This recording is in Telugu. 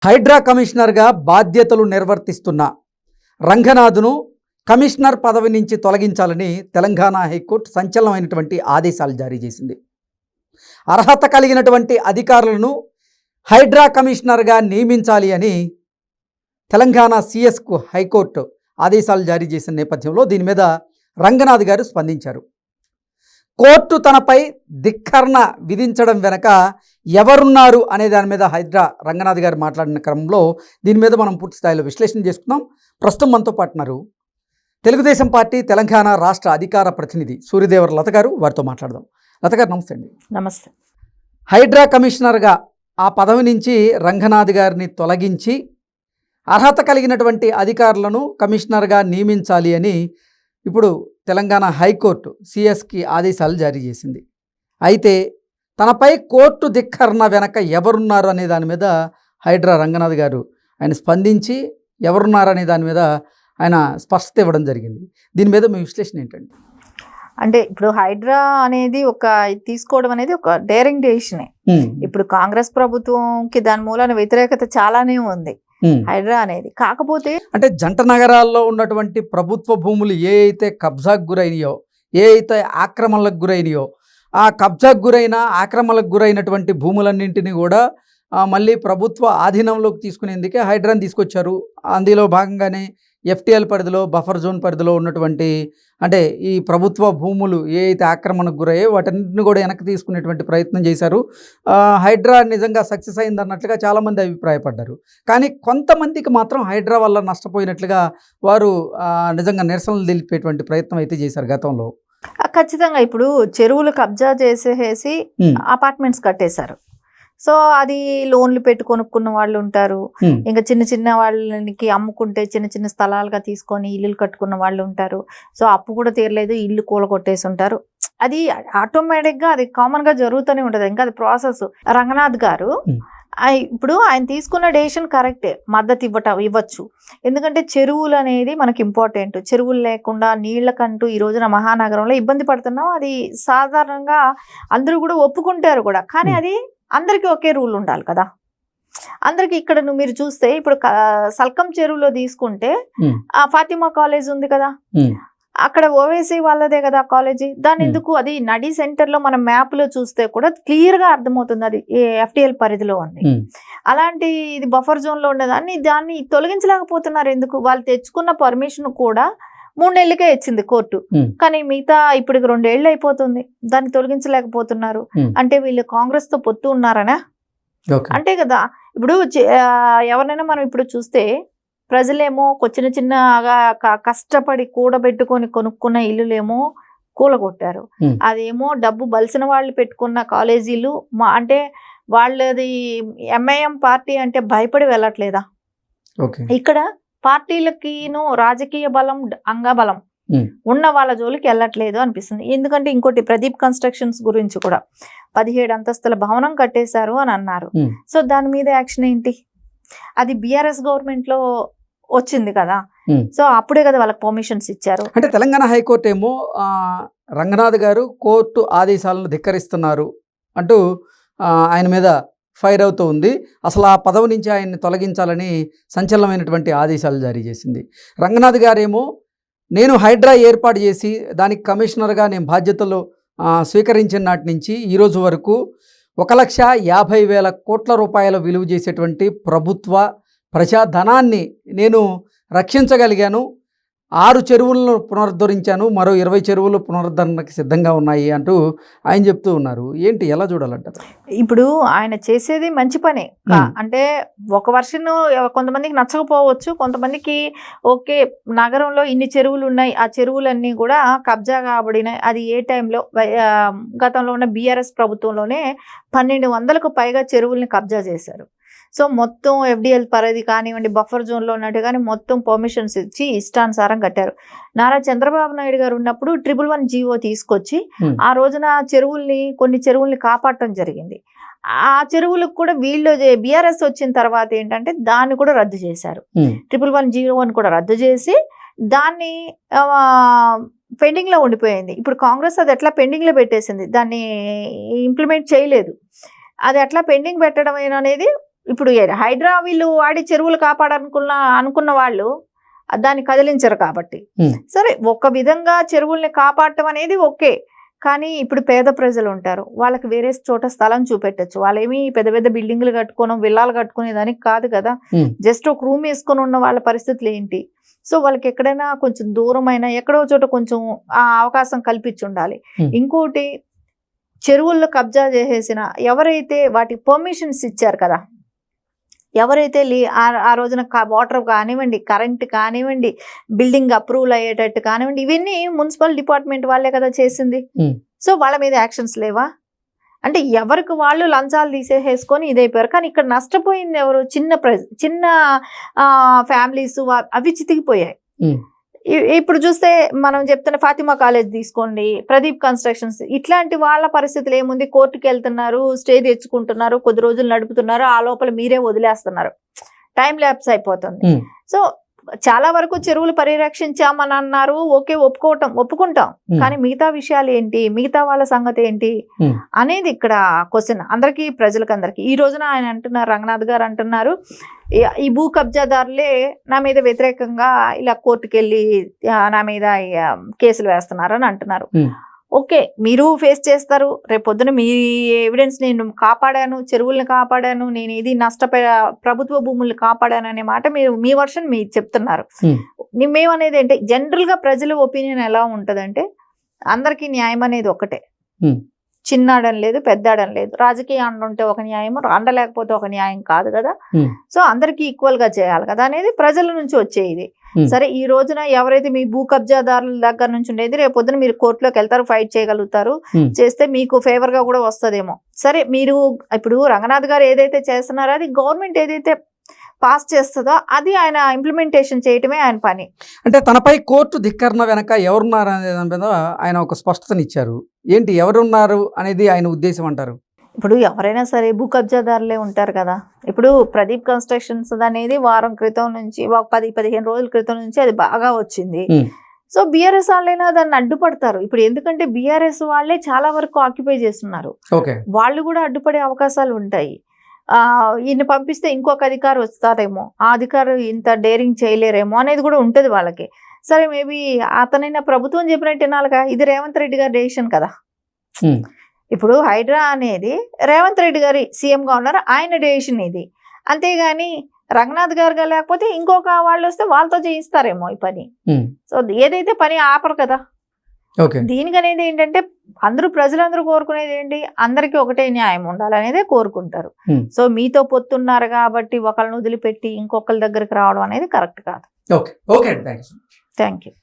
హైడ్రా కమిషనర్గా బాధ్యతలు నిర్వర్తిస్తున్న రంగనాథ్ను కమిషనర్ పదవి నుంచి తొలగించాలని తెలంగాణ హైకోర్టు సంచలనమైనటువంటి ఆదేశాలు జారీ చేసింది. అర్హత కలిగినటువంటి అధికారులను హైడ్రా కమిషనర్గా నియమించాలి అని తెలంగాణ సిఎస్కు హైకోర్టు ఆదేశాలు జారీ చేసిన నేపథ్యంలో దీని మీద రంగనాథ్ గారు స్పందించారు. కోర్టు తనపై ధిక్కరణ విధించడం వెనక ఎవరున్నారు అనే దాని మీద హైడ్రా రంగనాథ్ గారు మాట్లాడిన క్రమంలో దీని మీద మనం పూర్తి స్థాయిలో విశ్లేషణ చేసుకున్నాం. ప్రస్తుతం మనతో పాటున్నారు తెలుగుదేశం పార్టీ తెలంగాణ రాష్ట్ర అధికార ప్రతినిధి సూర్యదేవర లత గారు. వారితో మాట్లాడదాం. లత గారు నమస్తే అండి. నమస్తే. హైడ్రా కమిషనర్గా ఆ పదవి నుంచి రంగనాథ్ గారిని తొలగించి అర్హత కలిగినటువంటి అధికారులను కమిషనర్గా నియమించాలి అని ఇప్పుడు తెలంగాణ హైకోర్టు సిఎస్కి ఆదేశాలు జారీ చేసింది. అయితే తనపై కోర్టు ధిక్కరణ వెనక ఎవరున్నారు అనే దాని మీద హైడ్రా రంగనాథ్ గారు ఆయన స్పందించి ఎవరున్నారు అనే దాని మీద ఆయన స్పష్టత ఇవ్వడం జరిగింది. దీని మీద మీ విశ్లేషణ ఏంటండి? అంటే ఇప్పుడు హైడ్రా అనేది తీసుకోవడం అనేది ఒక డేరింగ్ డెసిషనే. ఇప్పుడు కాంగ్రెస్ ప్రభుత్వంకి దాని మూలాన వ్యతిరేకత చాలానే ఉంది హైడ్రా అనేది. కాకపోతే అంటే జంట నగరాల్లో ఉన్నటువంటి ప్రభుత్వ భూములు ఏ అయితే కబ్జాకు గురైనయో, ఏ అయితే ఆక్రమణలకు గురైనయో, ఆ కబ్జాకు గురైన ఆక్రమణలకు గురైనటువంటి భూములన్నింటినీ కూడా మళ్ళీ ప్రభుత్వ ఆధీనంలోకి తీసుకునేందుకే హైడ్రాని తీసుకొచ్చారు. అందులో భాగంగానే ఎఫ్టీఎల్ పరిధిలో, బఫర్ జోన్ పరిధిలో ఉన్నటువంటి అంటే ఈ ప్రభుత్వ భూములు ఏ అయితే ఆక్రమణకు గురయ్యాయో వాటన్నింటిని కూడా వెనక్కి తీసుకునేటువంటి ప్రయత్నం చేశారు. హైడ్రా నిజంగా సక్సెస్ అయింది అన్నట్లుగా చాలామంది అభిప్రాయపడ్డారు. కానీ కొంతమందికి మాత్రం హైడ్రా వల్ల నష్టపోయినట్లుగా వారు నిజంగా నిరసనలు తెలిపేటువంటి ప్రయత్నం అయితే చేశారు గతంలో. ఖచ్చితంగా ఇప్పుడు చెరువులు కబ్జా చేసేసి అపార్ట్మెంట్స్ కట్టేశారు. సో అది లోన్లు పెట్టి కొనుక్కున్న వాళ్ళు ఉంటారు, ఇంకా చిన్న చిన్న వాళ్ళకి అమ్ముకుంటే చిన్న చిన్న స్థలాలుగా తీసుకొని ఇల్లులు కట్టుకున్న వాళ్ళు ఉంటారు. సో అప్పు కూడా తీరలేదు, ఇల్లు కూలగొట్టేసి ఉంటారు. అది ఆటోమేటిక్గా అది కామన్గా జరుగుతూనే ఉంటుంది. ఇంకా అది ప్రాసెస్. రంగనాథ్ గారు ఇప్పుడు ఆయన తీసుకున్న డెసిషన్ కరెక్టే, మద్దతు ఇవ్వచ్చు. ఎందుకంటే చెరువులు అనేది మనకి ఇంపార్టెంట్. చెరువులు లేకుండా నీళ్లకంటూ ఈ రోజున మహానగరంలో ఇబ్బంది పడుతున్నాం. అది సాధారణంగా అందరూ కూడా ఒప్పుకుంటారు కూడా. కానీ అది అందరికీ ఒకే రూల్ ఉండాలి కదా. అందరికి ఇక్కడ మీరు చూస్తే ఇప్పుడు సల్కం చెరువులో తీసుకుంటే ఫాతిమా కాలేజ్ ఉంది కదా, అక్కడ ఓవేసీ వాళ్ళదే కదా కాలేజీ. దాని ఎందుకు అది నడి సెంటర్ లో మనం మ్యాప్ లో చూస్తే కూడా క్లియర్ గా అర్థమవుతుంది అది ఎఫ్టీఎల్ పరిధిలో ఉంది. అలాంటి ఇది బఫర్ జోన్ లో ఉండేదాన్ని దాన్ని తొలగించలేకపోతున్నారు. ఎందుకు? వాళ్ళు తెచ్చుకున్న పర్మిషన్ కూడా 3 నెలలకే ఇచ్చింది కోర్టు, కానీ మిగతా ఇప్పుడు 2 ఏళ్ళు అయిపోతుంది, దాన్ని తొలగించలేకపోతున్నారు. అంటే వీళ్ళు కాంగ్రెస్ తో పొత్తు ఉన్నారనా? అంటే కదా. ఇప్పుడు ఎవరినైనా మనం ఇప్పుడు చూస్తే ప్రజలేమో చిన్న చిన్నగా కష్టపడి కూడబెట్టుకొని కొనుక్కున్న ఇల్లులేమో కూలగొట్టారు. అదేమో డబ్బు బలిసిన వాళ్ళు పెట్టుకున్న కాలేజీలు అంటే వాళ్ళది ఎంఐఎం పార్టీ అంటే భయపడి వెళ్ళట్లేదా? ఇక్కడ పార్టీలకిను రాజకీయ బలం, అంగబలం ఉన్న వాళ్ళ జోలికి వెళ్ళట్లేదు అనిపిస్తుంది. ఎందుకంటే ఇంకోటి ప్రదీప్ కన్స్ట్రక్షన్స్ గురించి కూడా 17 అంతస్తుల భవనం కట్టేశారు అని అన్నారు. సో దాని మీద యాక్షన్ ఏంటి? అది బీఆర్ఎస్ గవర్నమెంట్ లో వచ్చింది కదా. సో అప్పుడే కదా వాళ్ళకి పర్మిషన్స్ ఇచ్చారు. అంటే తెలంగాణ హైకోర్టు ఏమో రంగనాథ్ గారు కోర్టు ఆదేశాలను ధిక్కరిస్తున్నారు అంటూ ఆయన మీద ఫైర్ అవుతూ ఉంది. అసలు ఆ పదవి నుంచి ఆయన్ని తొలగించాలని సంచలనమైనటువంటి ఆదేశాలు జారీ చేసింది. రంగనాథ్ గారేమో నేను హైడ్రా ఏర్పాటు చేసి దానికి కమిషనర్గా నేను బాధ్యతలు స్వీకరించిన నాటి నుంచి ఈరోజు వరకు 1,50,000 కోట్ల రూపాయల విలువ చేసేటువంటి ప్రభుత్వ ప్రజాధనాన్ని నేను రక్షించగలిగాను. 6 చెరువులను పునరుద్ధరించాను, మరో 20 చెరువులు పునరుద్ధరణకి సిద్ధంగా ఉన్నాయి అంటూ ఆయన చెప్తూ ఉన్నారు. ఏంటి, ఎలా చూడాలంటారు? ఇప్పుడు ఆయన చేసేది మంచి పనే. అంటే ఒక వర్షన్ కొంతమందికి నచ్చకపోవచ్చు, కొంతమందికి ఓకే నగరంలో ఇన్ని చెరువులు ఉన్నాయి, ఆ చెరువులన్నీ కూడా కబ్జా కాబడినాయి. అది ఏ టైంలో గతంలో ఉన్న బీఆర్ఎస్ ప్రభుత్వంలోనే 1200కు పైగా చెరువుల్ని కబ్జా చేశారు. సో మొత్తం ఎఫ్డిఎల్ పరిధి కానివ్వండి, బఫర్ జోన్లో ఉన్నట్టు కానీ మొత్తం పర్మిషన్స్ ఇచ్చి ఇష్టానుసారం కట్టారు. నారా చంద్రబాబు నాయుడు గారు ఉన్నప్పుడు 111 జీవో తీసుకొచ్చి ఆ రోజున కొన్ని చెరువుల్ని కాపాడటం జరిగింది. ఆ చెరువులకు కూడా వీళ్ళు బీఆర్ఎస్ వచ్చిన తర్వాత ఏంటంటే దాన్ని కూడా రద్దు చేశారు. 111 జీవోని కూడా రద్దు చేసి దాన్ని పెండింగ్ లో ఉండిపోయింది. ఇప్పుడు కాంగ్రెస్ అది ఎట్లా పెండింగ్ లో పెట్టేసింది, దాన్ని ఇంప్లిమెంట్ చేయలేదు. అది ఎట్లా పెండింగ్ పెట్టడం అనేది ఇప్పుడు హైడ్రా వీళ్ళు వాడి చెరువులు అనుకున్న వాళ్ళు దాన్ని కదిలించరు కాబట్టి. సరే, ఒక విధంగా చెరువుల్ని కాపాడటం అనేది ఓకే. కానీ ఇప్పుడు పేద ప్రజలు ఉంటారు, వాళ్ళకి వేరే చోట స్థలం చూపెట్టచ్చు. వాళ్ళేమి పెద్ద పెద్ద బిల్డింగ్లు కట్టుకోవడం, విల్లాలు కట్టుకునే దానికి కాదు కదా. జస్ట్ ఒక రూమ్ వేసుకొని ఉన్న వాళ్ళ పరిస్థితులు ఏంటి? సో వాళ్ళకి ఎక్కడైనా కొంచెం దూరమైన ఎక్కడో చోట కొంచెం ఆ అవకాశం కల్పించి ఉండాలి. ఇంకోటి, చెరువుల్లో కబ్జా చేసేసిన ఎవరైతే వాటికి పర్మిషన్స్ ఇచ్చారు కదా, ఎవరైతే ఆ రోజున వాటర్ కానివ్వండి, కరెంట్ కానివ్వండి, బిల్డింగ్ అప్రూవల్ అయ్యేటట్టు కానివ్వండి, ఇవన్నీ మున్సిపల్ డిపార్ట్మెంట్ వాళ్ళే కదా చేసింది. సో వాళ్ళ మీద యాక్షన్స్ లేవా? అంటే ఎవరికి వాళ్ళు లంచాలు తీసేసుకొని ఇదైపోయారు. కానీ ఇక్కడ నష్టపోయింది ఎవరు? చిన్న ఫ్యామిలీస్, అవి చితికిపోయాయి. ఇప్పుడు చూస్తే మనం చెప్తున్న ఫాతిమా కాలేజ్ తీసుకోండి, ప్రదీప్ కన్స్ట్రక్షన్స్, ఇట్లాంటి వాళ్ళ పరిస్థితులు ఏముంది? కోర్టుకి వెళ్తున్నారు, స్టే తెచ్చుకుంటున్నారు, కొద్ది రోజులు నడుపుతున్నారు, ఆ లోపల మీరే వదిలేస్తున్నారు, టైం ల్యాప్స్ అయిపోతుంది. సో చాలా వరకు చెరువులు పరిరక్షించామని అన్నారు, ఓకే, ఒప్పుకుంటాం. కానీ మిగతా విషయాలు ఏంటి, మిగతా వాళ్ళ సంగతి ఏంటి అనేది ఇక్కడ క్వశ్చన్ అందరికీ, ప్రజలకందరికీ. ఈ రోజున ఆయన అంటున్నారు, రంగనాథ్ గారు అంటున్నారు, ఈ భూ కబ్జాదారులే నా మీద వ్యతిరేకంగా ఇలా కోర్టుకు వెళ్ళి నా మీద కేసులు వేస్తున్నారు అని అంటున్నారు. ఓకే, మీరు ఫేస్ చేస్తారు. రేపొద్దున మీ ఎవిడెన్స్, నేను కాపాడాను, చెరువుల్ని కాపాడాను, నేను ఇది ప్రభుత్వ భూముల్ని కాపాడాను అనే మాట మీరు, మీ వర్షన్ మీరు చెప్తున్నారు. మేమనేది ఏంటి, జనరల్ గా ప్రజల ఒపీనియన్ ఎలా ఉంటదంటే, అందరికీ న్యాయం అనేది ఒకటే, చిన్నాడని లేదు, పెద్దాడని లేదు. రాజకీయ అండ ఉంటే ఒక న్యాయం, అండ లేకపోతే ఒక న్యాయం కాదు కదా. సో అందరికీ ఈక్వల్ గా చేయాలి కదా అనేది ప్రజల నుంచి వచ్చేది. సరే, ఈ రోజున ఎవరైతే మీ భూ కబ్జాదారుల దగ్గర నుంచి ఉండేది, రేపు పొద్దున మీరు కోర్టులోకి వెళ్తారు, ఫైట్ చేయగలుగుతారు, చేస్తే మీకు ఫేవర్ గా కూడా వస్తుందేమో. సరే, మీరు ఇప్పుడు రంగనాథ్ గారు ఏదైతే చేస్తున్నారో అది గవర్నమెంట్ ఏదైతే పాస్ చేస్తుందో అది ఆయన ఇంప్లిమెంటేషన్ చేయటమే ఆయన పని. అంటే తనపై కోర్టు ధిక్కరణ వెనక ఎవరున్నారు అనే దాని మీద ఆయన ఒక స్పష్టతనిచ్చారు. ఏంటి ఎవరున్నారు అనేది ఆయన ఉద్దేశం అంటారు? ఇప్పుడు ఎవరైనా సరే భూ కబ్జాదారులే ఉంటారు కదా. ఇప్పుడు ప్రదీప్ కన్స్ట్రక్షన్స్ అనేది వారం క్రితం నుంచి, 10-15 రోజుల క్రితం నుంచి అది బాగా వచ్చింది. సో బీఆర్ఎస్ వాళ్ళైనా దాన్ని అడ్డుపడతారు. ఇప్పుడు ఎందుకంటే బీఆర్ఎస్ వాళ్ళే చాలా వరకు ఆక్యుపై చేస్తున్నారు, వాళ్ళు కూడా అడ్డుపడే అవకాశాలు ఉంటాయి. ఈయన పంపిస్తే ఇంకొక అధికారి వస్తారేమో, ఆ అధికారు ఇంత డేరింగ్ చేయలేరేమో అనేది కూడా ఉంటుంది వాళ్ళకి. సరే, మేబీ అతనైనా ప్రభుత్వం చెప్పినట్టు వినాలిగా. ఇది రేవంత్ రెడ్డి గారి డెసిషన్ కదా. ఇప్పుడు హైడ్రా అనేది రేవంత్ రెడ్డి గారి సీఎంగా ఉన్నారు, ఆయన డెసిషన్ ఇది. అంతేగాని రంగనాథ్ గారు లేకపోతే ఇంకొక వాళ్ళు వస్తే వాళ్ళతో చేయిస్తారేమో ఈ పని. సో ఏదైతే పని ఆపరు కదా. దీనికనేది ఏంటంటే ప్రజలందరూ కోరుకునేది ఏంటి, అందరికీ ఒకటే న్యాయం ఉండాలనేదే కోరుకుంటారు. సో మీతో పొత్తున్నారు కాబట్టి ఒకళ్ళని వదిలిపెట్టి ఇంకొకరి దగ్గరికి రావడం అనేది కరెక్ట్ కాదు. Thank you.